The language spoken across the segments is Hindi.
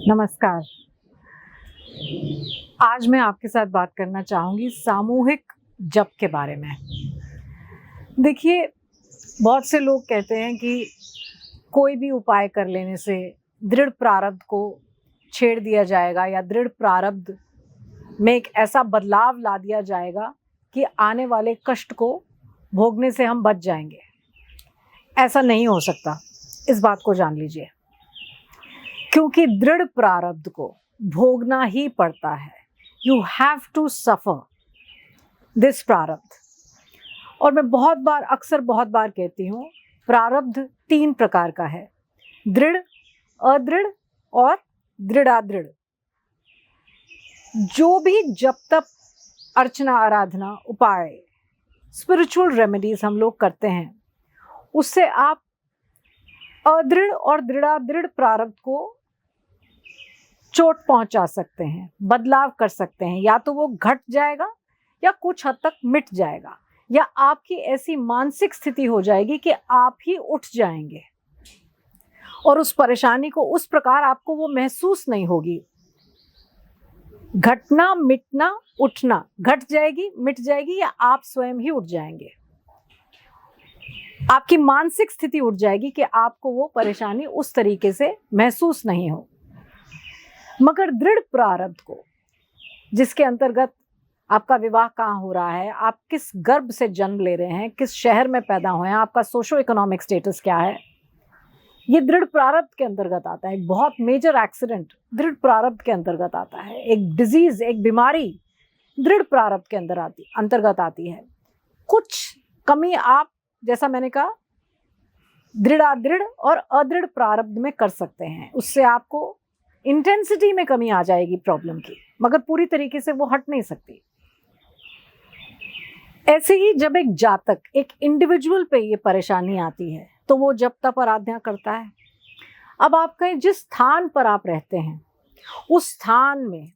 नमस्कार। आज मैं आपके साथ बात करना चाहूँगी सामूहिक जप के बारे में। देखिए, बहुत से लोग कहते हैं कि कोई भी उपाय कर लेने से दृढ़ प्रारब्ध को छेड़ दिया जाएगा या दृढ़ प्रारब्ध में एक ऐसा बदलाव ला दिया जाएगा कि आने वाले कष्ट को भोगने से हम बच जाएंगे। ऐसा नहीं हो सकता, इस बात को जान लीजिए, क्योंकि दृढ़ प्रारब्ध को भोगना ही पड़ता है। You have to suffer this प्रारब्ध। और मैं बहुत बार कहती हूँ, प्रारब्ध 3 प्रकार का है: दृढ़, अदृढ़ और दृढ़ादृढ़। जो भी जब तक अर्चना, आराधना, उपाय, स्पिरिचुअल रेमेडीज हम लोग करते हैं, उससे आप अदृढ़ और दृढ़ादृढ़ प्रारब्ध को चोट पहुंचा सकते हैं, बदलाव कर सकते हैं। या तो वो घट जाएगा या कुछ हद तक मिट जाएगा, या आपकी ऐसी मानसिक स्थिति हो जाएगी कि आप ही उठ जाएंगे और उस परेशानी को उस प्रकार आपको वो महसूस नहीं होगी। घटना, मिटना, उठना, घट जाएगी, मिट जाएगी, या आप स्वयं ही उठ जाएंगे। आपकी मानसिक स्थिति उठ जाएगी कि आपको वो परेशानी उस तरीके से महसूस नहीं हो। मगर दृढ़ प्रारब्ध को, जिसके अंतर्गत आपका विवाह कहाँ हो रहा है, आप किस गर्भ से जन्म ले रहे हैं, किस शहर में पैदा हुए हैं, आपका सोशो इकोनॉमिक स्टेटस क्या है, ये दृढ़ प्रारब्ध के अंतर्गत आता है। एक बहुत मेजर एक्सीडेंट दृढ़ प्रारब्ध के अंतर्गत आता है। एक डिजीज, एक बीमारी दृढ़ प्रारब्ध के अंतर्गत आती है। कुछ कमी आप, जैसा मैंने कहा, दृढ़ादृढ़ और अदृढ़ प्रारब्ध में कर सकते हैं। उससे आपको इंटेंसिटी में कमी आ जाएगी प्रॉब्लम की, मगर पूरी तरीके से वो हट नहीं सकती। ऐसे ही जब एक जातक, एक इंडिविजुअल पे ये परेशानी आती है, तो वो जब तप आराधना करता है। अब आप कहीं जिस स्थान पर आप रहते हैं, उस स्थान में,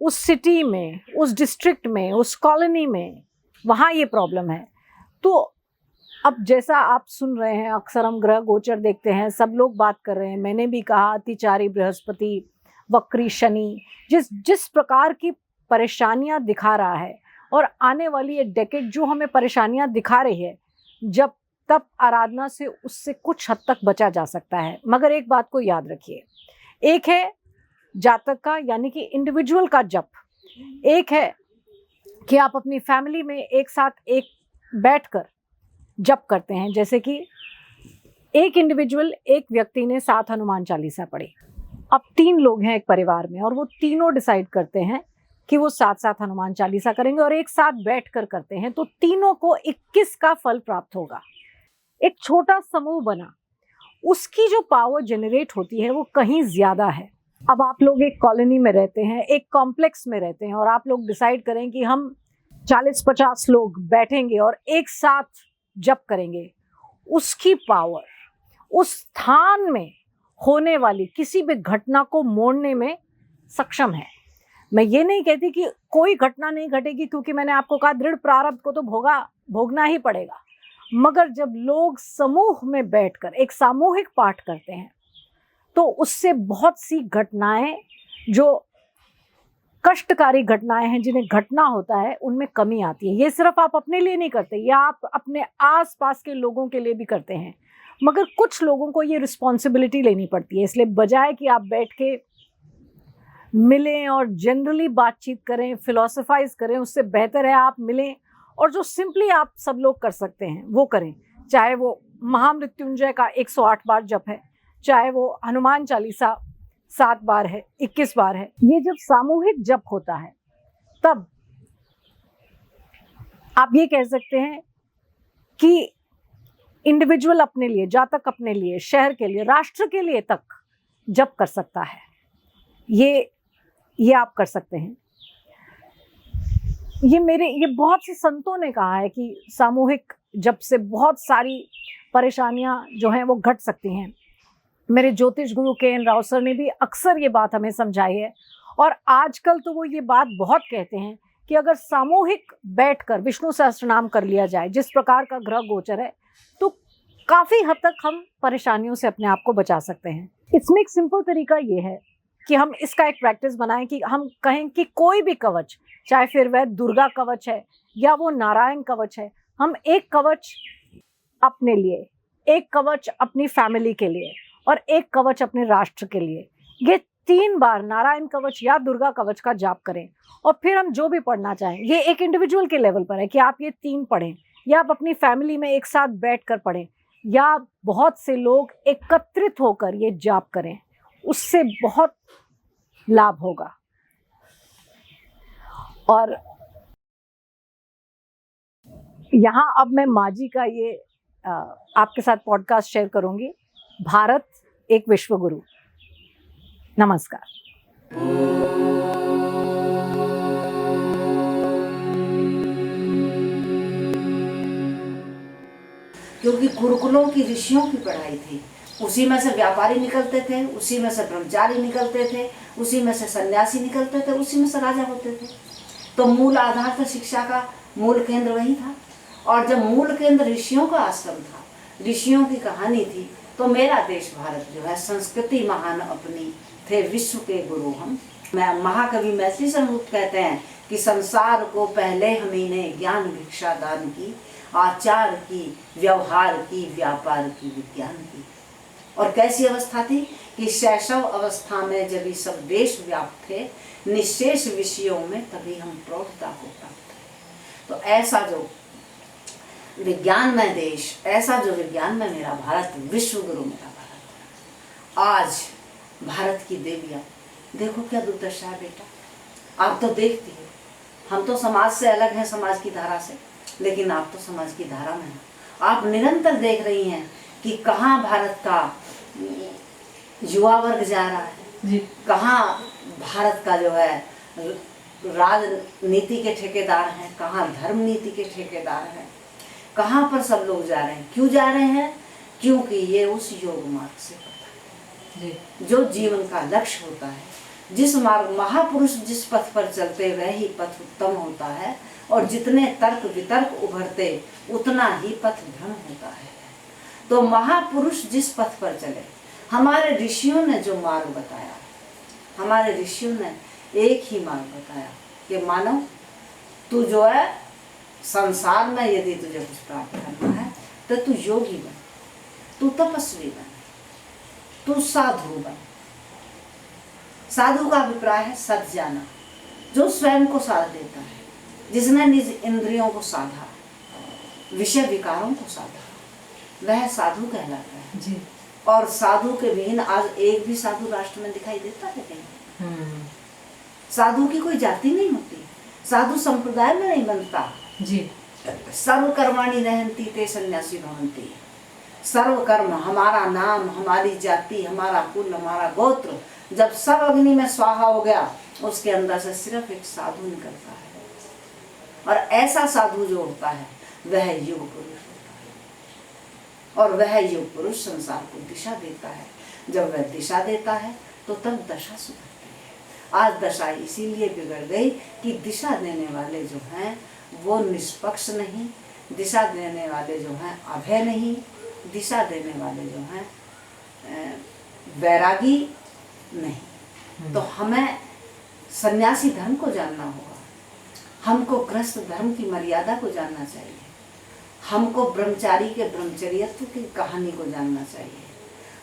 उस सिटी में, उस डिस्ट्रिक्ट में, उस कॉलोनी में, वहाँ ये प्रॉब्लम है। तो अब जैसा आप सुन रहे हैं, अक्सर हम ग्रह गोचर देखते हैं, सब लोग बात कर रहे हैं, मैंने भी कहा, अतिचारी बृहस्पति, वक्री शनि, जिस प्रकार की परेशानियां दिखा रहा है, और आने वाली ये डेकेड जो हमें परेशानियां दिखा रही है, जब तप आराधना से उससे कुछ हद तक बचा जा सकता है। मगर एक बात को याद रखिए, एक है जातक का, यानी कि इंडिविजुअल का जप, एक है कि आप अपनी फैमिली में एक साथ एक बैठकर जप करते हैं। जैसे कि एक इंडिविजुअल, एक व्यक्ति ने 7 हनुमान चालीसा पढ़ी। अब 3 लोग हैं एक परिवार में, और वो तीनों डिसाइड करते हैं कि वो 7-7 हनुमान चालीसा करेंगे और एक साथ बैठकर करते हैं, तो तीनों को 21 का फल प्राप्त होगा। एक छोटा समूह बना, उसकी जो पावर जनरेट होती है वो कहीं ज्यादा है। अब आप लोग एक कॉलोनी में रहते हैं, एक कॉम्प्लेक्स में रहते हैं, और आप लोग डिसाइड करें कि हम 40-50 लोग बैठेंगे और एक साथ जप करेंगे। उसकी पावर उस स्थान में होने वाली किसी भी घटना को मोड़ने में सक्षम है। मैं ये नहीं कहती कि कोई घटना नहीं घटेगी, क्योंकि मैंने आपको कहा दृढ़ प्रारब्ध को तो भोगना ही पड़ेगा। मगर जब लोग समूह में बैठकर एक सामूहिक पाठ करते हैं, तो उससे बहुत सी घटनाएं, जो कष्टकारी घटनाएं हैं, जिन्हें घटना होता है, उनमें कमी आती है। ये सिर्फ आप अपने लिए नहीं करते, या आप अपने आसपास के लोगों के लिए भी करते हैं, मगर कुछ लोगों को ये रिस्पॉन्सिबिलिटी लेनी पड़ती है। इसलिए बजाय कि आप बैठ के मिलें और जनरली बातचीत करें, फिलोसफाइज करें, उससे बेहतर है आप मिलें और जो सिंपली आप सब लोग कर सकते हैं वो करें। चाहे वो महामृत्युंजय का 108 बार जप है, चाहे वो हनुमान चालीसा 7 बार है, 21 बार है। ये जब सामूहिक जप होता है, तब आप ये कह सकते हैं कि इंडिविजुअल अपने लिए, जातक अपने लिए, शहर के लिए, राष्ट्र के लिए तक जप कर सकता है। ये आप कर सकते हैं। ये बहुत से संतों ने कहा है कि सामूहिक जप से बहुत सारी परेशानियां जो हैं वो घट सकती हैं। मेरे ज्योतिष गुरु के.एन. राव सर ने भी अक्सर ये बात हमें समझाई है, और आजकल तो वो ये बात बहुत कहते हैं कि अगर सामूहिक बैठकर विष्णु सहस्त्रनाम कर लिया जाए, जिस प्रकार का ग्रह गोचर है, तो काफ़ी हद तक हम परेशानियों से अपने आप को बचा सकते हैं। इसमें एक सिंपल तरीका ये है कि हम इसका एक प्रैक्टिस बनाएं कि हम कहें कि कोई भी कवच, चाहे फिर वह दुर्गा कवच है या वो नारायण कवच है, हम एक कवच अपने लिए, एक कवच अपनी फैमिली के लिए और एक कवच अपने राष्ट्र के लिए, ये 3 बार नारायण कवच या दुर्गा कवच का जाप करें। और फिर हम जो भी पढ़ना चाहें, ये एक इंडिविजुअल के लेवल पर है कि आप ये 3 पढ़ें या आप अपनी फैमिली में एक साथ बैठकर पढ़ें या बहुत से लोग एकत्रित होकर ये जाप करें, उससे बहुत लाभ होगा। और यहाँ अब मैं माँ जी का ये आपके साथ पॉडकास्ट शेयर करूंगी, भारत एक विश्व गुरु। नमस्कार। क्योंकि गुरुकुलों की ऋषियों की पढ़ाई थी, उसी में से व्यापारी निकलते थे, उसी में से ब्रह्मचारी निकलते थे, उसी में से सन्यासी निकलते थे, उसी में से राजा होते थे। तो मूल आधार था शिक्षा का, मूल केंद्र वही था। और जब मूल केंद्र ऋषियों का आश्रम था, ऋषियों की कहानी थी, तो मेरा देश भारत जो है संस्कृति महान अपनी थे विश्व के गुरु हम। महाकवि मैथिली संरूप कहते हैं कि संसार को पहले हमी ने ज्ञान भिक्षा दान की, आचार की, व्यवहार की, व्यापार की, विज्ञान की। और कैसी अवस्था थी कि शैशव अवस्था में जब ये सब देश व्याप्त थे, निशेष विषयों में, तभी हम प्रौढ़ता को प्राप्त थे। तो ऐसा जो विज्ञानमय देश, ऐसा जो विज्ञानमय मेरा भारत, विश्व गुरु मेरा भारत। आज भारत की देवियाँ देखो क्या दुर्दशा है बेटा। आप तो देखती हो, हम तो समाज से अलग हैं, समाज की धारा से, लेकिन आप तो समाज की धारा में हैं। आप निरंतर देख रही हैं कि कहाँ भारत का युवा वर्ग जा रहा है, कहाँ भारत का जो है राजनीति के ठेकेदार हैं, कहाँ धर्म नीति के ठेकेदार हैं, कहाँ पर सब लोग जा रहे हैं। क्यों जा रहे हैं? क्योंकि ये उस योग मार्ग से पता है जो जीवन का लक्ष्य होता है। जिस मार्ग महापुरुष जिस पथ पर चलते वह ही पथ उत्तम होता है, और जितने तर्क वितर्क उभरते उतना ही पथ भ्रम होता है। तो महापुरुष जिस पथ पर चले, हमारे ऋषियों ने जो मार्ग बताया, हमारे ऋषियों ने एक ही मार्ग बताया कि मानव तू जो है संसार में यदि तुझे कुछ प्राप्त करना है तो तू योगी बन, तू तपस्वी बन, तू साधु बन। साधु का अभिप्राय है सत जाना, जो स्वयं को साध देता है, जिसने निज इंद्रियों को साधा, विषय विकारों को साधा, वह साधु कहलाता है जी। और साधु के विहीन आज एक भी साधु राष्ट्र में दिखाई देता है कहीं? साधु की कोई जाति नहीं होती, साधु संप्रदाय में नहीं बनता जी। सर्व कर्माणि रहन्ति ते सन्यासी भवन्ति। सर्व कर्म, हमारा नाम, हमारी जाति, हमारा कुल, हमारा गोत्र, जब सब अग्नि में स्वाहा हो गया, उसके अंदर से सिर्फ एक साधु निकलता है। और ऐसा साधु जो होता है वह युग पुरुष होता है, और वह युग पुरुष संसार को दिशा देता है। जब वह दिशा देता है तो तब दशा सुधरती है। आज दशा इसीलिए बिगड़ गई कि दिशा देने वाले जो हैं वो निष्पक्ष नहीं, दिशा देने वाले जो हैं अभय नहीं, दिशा देने वाले जो हैं वैरागी नहीं। तो हमें सन्यासी धर्म को जानना होगा, हमको गृहस्थ धर्म की मर्यादा को जानना चाहिए, हमको ब्रह्मचारी के ब्रह्मचर्यत्व की कहानी को जानना चाहिए।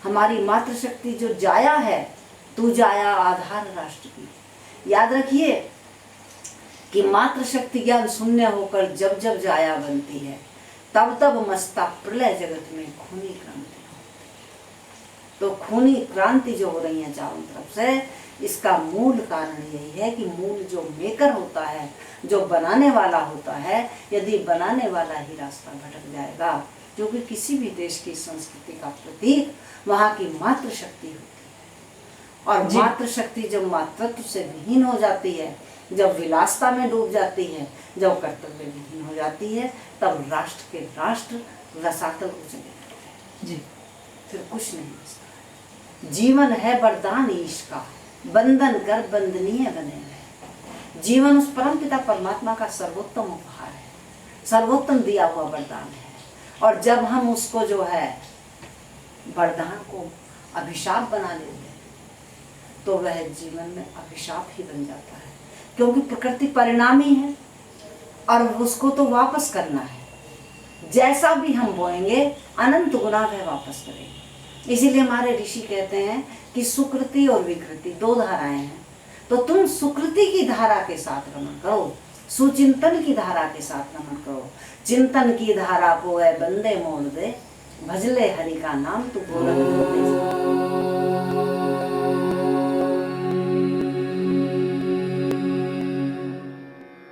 हमारी मातृशक्ति जो जाया है, तू जाया आधार राष्ट्र की। याद रखिए कि मातृशक्ति ज्ञान शून्य होकर जब जब जाया बनती है, तब तब मस्ता प्रलय जगत में खूनी क्रांति होती। तो खूनी क्रांति जो हो रही है चारों तरफ से, इसका मूल कारण यही है कि मूल जो मेकर होता है, जो बनाने वाला होता है, यदि बनाने वाला ही रास्ता भटक जाएगा, क्योंकि किसी भी देश की संस्कृति का प्रतीक वहाँ की मातृशक्ति होती है। और मातृशक्ति जब मातृत्व से विहीन हो जाती है, जब विलासता में डूब जाती है, जब कर्तव्य विहीन हो जाती है, तब राष्ट्र के राष्ट्र रसातल को चले जाते हैं जी। फिर कुछ नहीं बचता। जीवन है वरदान ईश का, बंधन कर बंदनीय बने रहे। जीवन उस परम पिता परमात्मा का सर्वोत्तम उपहार है, सर्वोत्तम दिया हुआ वरदान है। और जब हम उसको जो है वरदान को अभिशाप बना लेते हैं, तो वह जीवन में अभिशाप ही बन जाता है, क्योंकि प्रकृति परिणामी है और उसको तो वापस करना है। जैसा भी हम बोएंगे अनंत गुना वह वापस करेंगे। इसीलिए हमारे ऋषि कहते हैं कि सुकृति और विकृति दो धाराएं हैं, तो तुम सुकृति की धारा के साथ रमण करो, सुचिंतन की धारा के साथ रमण करो। चिंतन की धारा को वह बंदे मोड़ दे, भजले हरि का नाम तू गोरख।